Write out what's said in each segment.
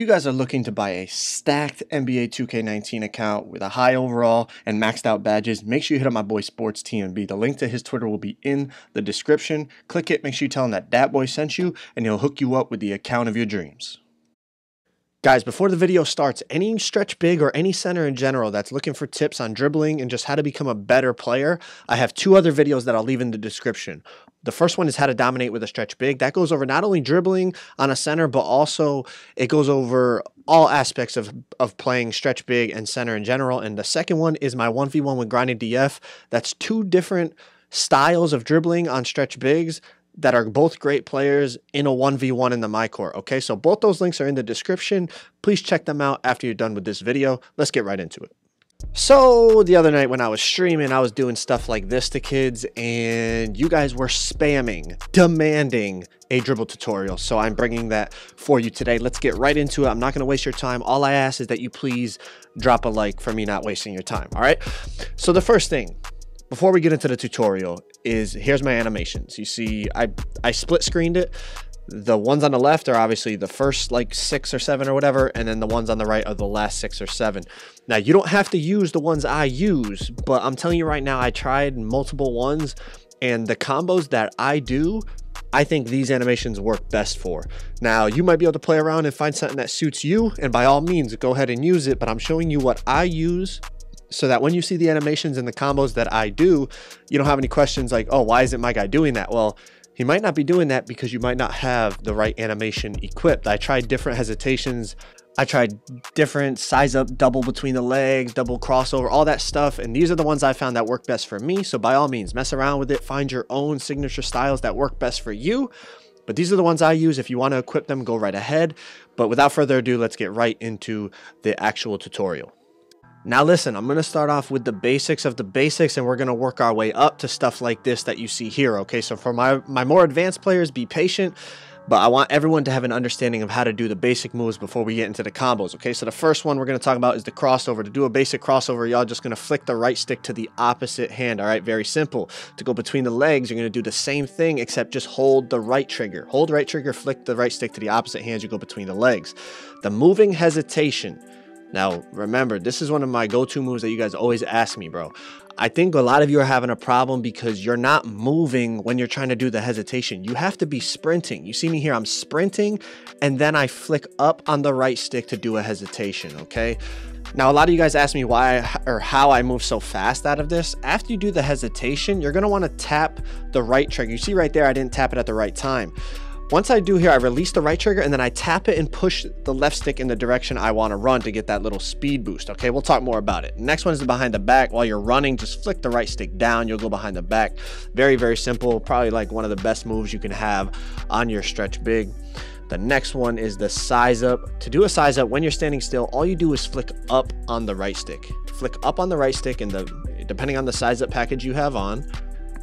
You guys are looking to buy a stacked NBA 2K19 account with a high overall and maxed out badges, make sure you hit up my boy Sports TMB. The link to his Twitter will be in the description. Click it, make sure you tell him that boy sent you, and he'll hook you up with the account of your dreams. Guys, before the video starts, any stretch big or any center in general that's looking for tips on dribbling and just how to become a better player, I have two other videos that I'll leave in the description. The first one is how to dominate with a stretch big. That goes over not only dribbling on a center, but also it goes over all aspects of playing stretch big and center in general. And the second one is my 1v1 with grinding DF. That's two different styles of dribbling on stretch bigs that are both great players in a 1v1 in the My Court. Okay, so both those links are in the description. Please check them out after you're done with this video. Let's get right into it. So the other night when I was streaming, I was doing stuff like this to kids, and you guys were spamming, demanding a dribble tutorial. So I'm bringing that for you today. Let's get right into it. I'm not going to waste your time. All I ask is that you please drop a like for me not wasting your time. All right. So the first thing, before we get into the tutorial, is here's my animations. You see, I split screened it. The ones on the left are obviously the first like 6 or 7 or whatever, and then the ones on the right are the last 6 or 7. Now, you don't have to use the ones I use, but I'm telling you right now, I tried multiple ones, and the combos that I do, I think these animations work best for. Now, you might be able to play around and find something that suits you, and by all means, go ahead and use it, but I'm showing you what I use so that when you see the animations and the combos that I do, you don't have any questions like, oh, why isn't my guy doing that? Well, he might not be doing that because you might not have the right animation equipped. I tried different hesitations. I tried different size up, double between the legs, double crossover, all that stuff. And these are the ones I found that work best for me. So by all means, mess around with it. Find your own signature styles that work best for you. But these are the ones I use. If you want to equip them, go right ahead. But without further ado, let's get right into the actual tutorial. Now listen, I'm going to start off with the basics of the basics, and we're going to work our way up to stuff like this that you see here, okay? So for my more advanced players, be patient, but I want everyone to have an understanding of how to do the basic moves before we get into the combos, okay? So the first one we're going to talk about is the crossover. To do a basic crossover, y'all just going to flick the right stick to the opposite hand, all right? Very simple. To go between the legs, you're going to do the same thing, except just hold the right trigger. Hold right trigger, flick the right stick to the opposite hand, you go between the legs. The moving hesitation. Now, remember, this is one of my go-to moves that you guys always ask me, bro. I think a lot of you are having a problem because you're not moving when you're trying to do the hesitation. You have to be sprinting. You see me here, I'm sprinting, and then I flick up on the right stick to do a hesitation, okay? Now, a lot of you guys ask me why or how I move so fast out of this. After you do the hesitation, you're going to want to tap the right trigger. You see right there, I didn't tap it at the right time. Once I do here, I release the right trigger and then I tap it and push the left stick in the direction I want to run to get that little speed boost. Okay, we'll talk more about it. Next one is the behind the back. While you're running, just flick the right stick down. You'll go behind the back. Very, very simple. Probably like one of the best moves you can have on your stretch big. The next one is the size up. To do a size up, when you're standing still, all you do is flick up on the right stick. Flick up on the right stick, and depending on the size up package you have on,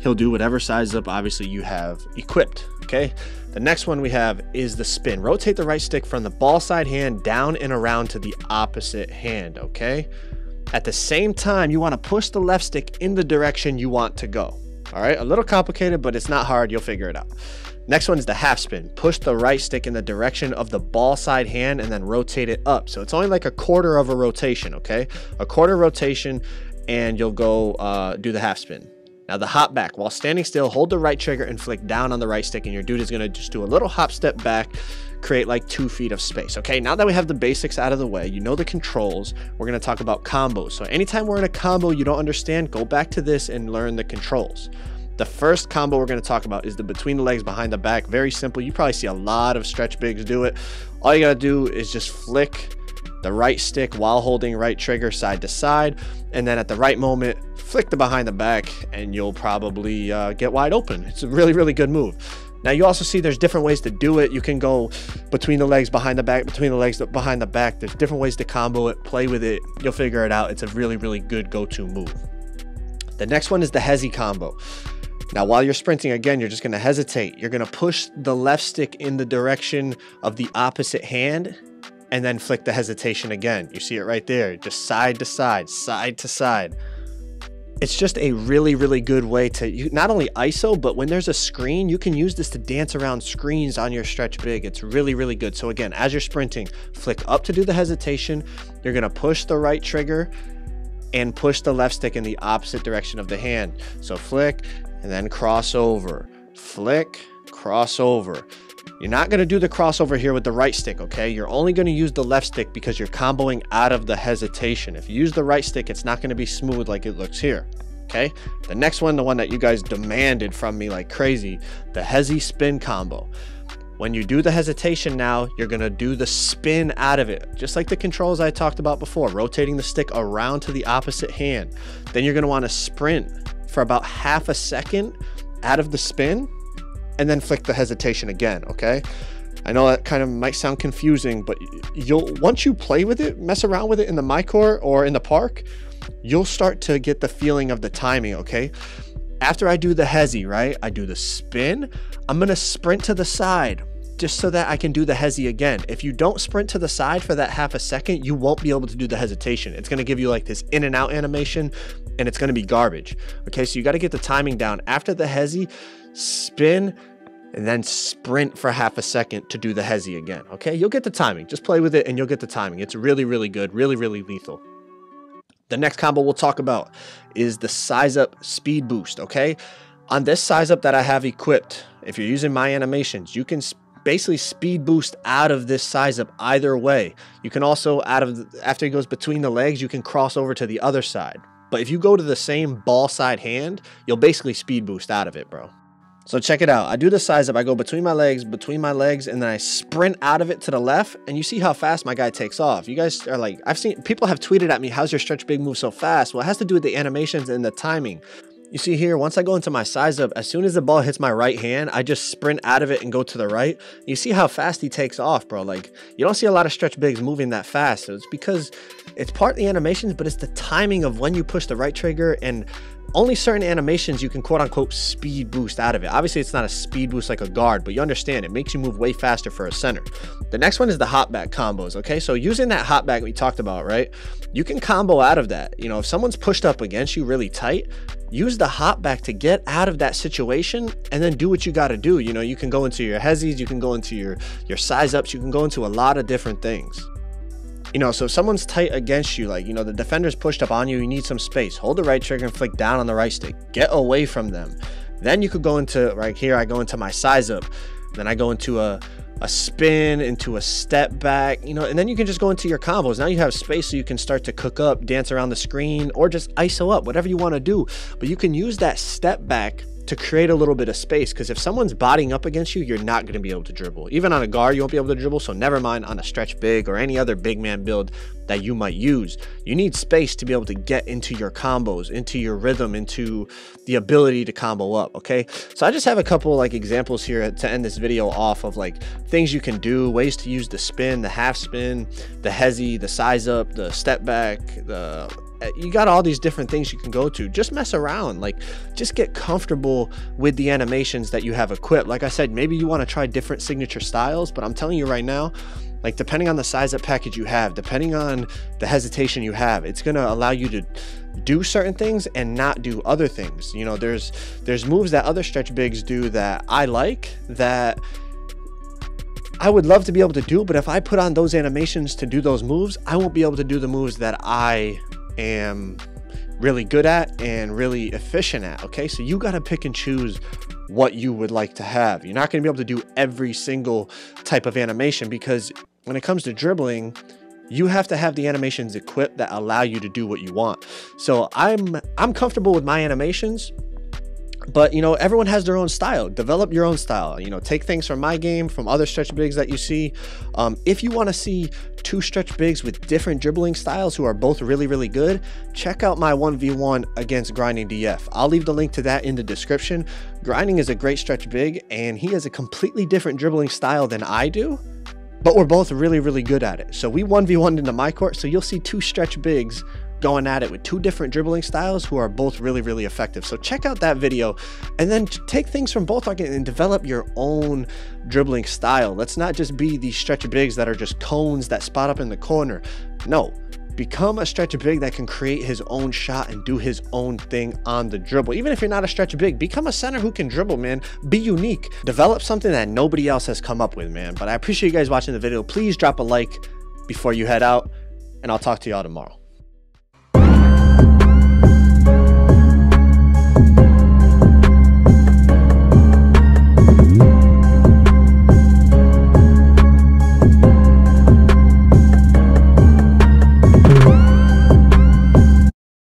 he'll do whatever size up obviously you have equipped, okay? The next one we have is the spin. Rotate the right stick from the ball side hand down and around to the opposite hand, okay? At the same time, you want to push the left stick in the direction you want to go, all right? A little complicated, but it's not hard. You'll figure it out. Next one is the half spin. Push the right stick in the direction of the ball side hand and then rotate it up. So it's only like a quarter of a rotation, okay? A quarter rotation, and you'll go do the half spin. Now the hop back, while standing still, hold the right trigger and flick down on the right stick, and your dude is going to just do a little hop step back, create like 2 feet of space. Okay, now that we have the basics out of the way, you know the controls, we're going to talk about combos. So anytime we're in a combo you don't understand, go back to this and learn the controls. The first combo we're going to talk about is the between the legs, behind the back. Very simple. You probably see a lot of stretch bigs do it. All you got to do is just flick the right stick while holding right trigger side to side, and then at the right moment flick the behind the back, and you'll probably get wide open. It's a really, really good move. Now you also see there's different ways to do it. You can go between the legs, behind the back, between the legs, behind the back. There's different ways to combo it. Play with it, you'll figure it out. It's a really, really good go-to move. The next one is the Hesse Kambo. Now while you're sprinting, again, you're just going to hesitate. You're going to push the left stick in the direction of the opposite hand and then flick the hesitation again. You see it right there, just side to side, side to side. It's just a really, really good way to not only ISO, but when there's a screen, you can use this to dance around screens on your stretch big. It's really, really good. So again, as you're sprinting, flick up to do the hesitation. You're gonna push the right trigger and push the left stick in the opposite direction of the hand. So flick and then cross over, flick, cross over. You're not gonna do the crossover here with the right stick, okay? You're only gonna use the left stick because you're comboing out of the hesitation. If you use the right stick, it's not gonna be smooth like it looks here, okay? The next one, the one that you guys demanded from me like crazy, the Hesse spin combo. When you do the hesitation now, you're gonna do the spin out of it, just like the controls I talked about before, rotating the stick around to the opposite hand. Then you're gonna wanna sprint for about half a second out of the spin, and then flick the hesitation again, okay? I know that kind of might sound confusing, but once you play with it, mess around with it in the my court or in the park, you'll start to get the feeling of the timing, okay? After I do the hesi, right, I do the spin, I'm gonna sprint to the side just so that I can do the hesi again. If you don't sprint to the side for that half a second, you won't be able to do the hesitation. It's gonna give you like this in and out animation, and it's gonna be garbage, okay? So you gotta get the timing down. After the hesi, spin, and then sprint for half a second to do the hesi again, okay? You'll get the timing. Just play with it and you'll get the timing. It's really, really good, really, really lethal. The next combo we'll talk about is the size up speed boost, okay? On this size up that I have equipped, if you're using my animations, you can basically speed boost out of this size up either way. You can also, after it goes between the legs, you can cross over to the other side. But if you go to the same ball side hand, you'll basically speed boost out of it, bro. So check it out. I do the size up. I go between my legs, and then I sprint out of it to the left, and you see how fast my guy takes off. You guys are like, I've seen people have tweeted at me, how's your stretch big move so fast? Well, it has to do with the animations and the timing. You see here, once I go into my size up, as soon as the ball hits my right hand, I just sprint out of it and go to the right. You see how fast he takes off, bro. Like, you don't see a lot of stretch bigs moving that fast. So it's because it's part of the animations, but it's the timing of when you push the right trigger, and only certain animations you can quote unquote speed boost out of it. Obviously it's not a speed boost like a guard, but you understand it makes you move way faster for a center. The next one is the hop back combos, okay? So using that hop back we talked about, right? You can combo out of that. You know, if someone's pushed up against you really tight, use the hop back to get out of that situation and then do what you got to do. You know, you can go into your hesis, you can go into your size ups, you can go into a lot of different things. You know, so if someone's tight against you, like, you know, the defender's pushed up on you, you need some space. Hold the right trigger and flick down on the right stick. Get away from them. Then you could go into, right here, I go into my size up. Then I go into a spin, into a step back, you know, and then you can just go into your combos. Now you have space so you can start to cook up, dance around the screen, or just ISO up, whatever you want to do. But you can use that step back to create a little bit of space, because if someone's bodying up against you, you're not going to be able to dribble. Even on a guard, you won't be able to dribble, so never mind on a stretch big or any other big man build that you might use. You need space to be able to get into your combos, into your rhythm, into the ability to combo up, okay? So I just have a couple like examples here to end this video off of like things you can do, ways to use the spin, the half spin, the hesi, the size up, the step back, you got all these different things you can go to. Just mess around, like just get comfortable with the animations that you have equipped. Like I said, maybe you want to try different signature styles, but I'm telling you right now, like depending on the size up package you have, depending on the hesitation you have, it's going to allow you to do certain things and not do other things. You know, there's moves that other stretch bigs do that I like, that I would love to be able to do, but if I put on those animations to do those moves, I won't be able to do the moves that I am really good at and really efficient at, okay? So you got to pick and choose what you would like to have. You're not going to be able to do every single type of animation, because when it comes to dribbling, you have to have the animations equipped that allow you to do what you want. So I'm comfortable with my animations, but you know, everyone has their own style. Develop your own style. You know, take things from my game, from other stretch bigs that you see. If you want to see two stretch bigs with different dribbling styles who are both really, really good, check out my 1v1 against Grinding DF. I'll leave the link to that in the description. Grinding is a great stretch big, and he has a completely different dribbling style than I do, but we're both really, really good at it. So we 1v1'd into my court, so you'll see two stretch bigs going at it with two different dribbling styles who are both really, really effective. So check out that video and then take things from both and develop your own dribbling style. Let's not just be these stretch bigs that are just cones that spot up in the corner. No, become a stretch big that can create his own shot and do his own thing on the dribble. Even if you're not a stretch big, become a center who can dribble, man. Be unique. Develop something that nobody else has come up with, man. But I appreciate you guys watching the video. Please drop a like before you head out, and I'll talk to y'all tomorrow.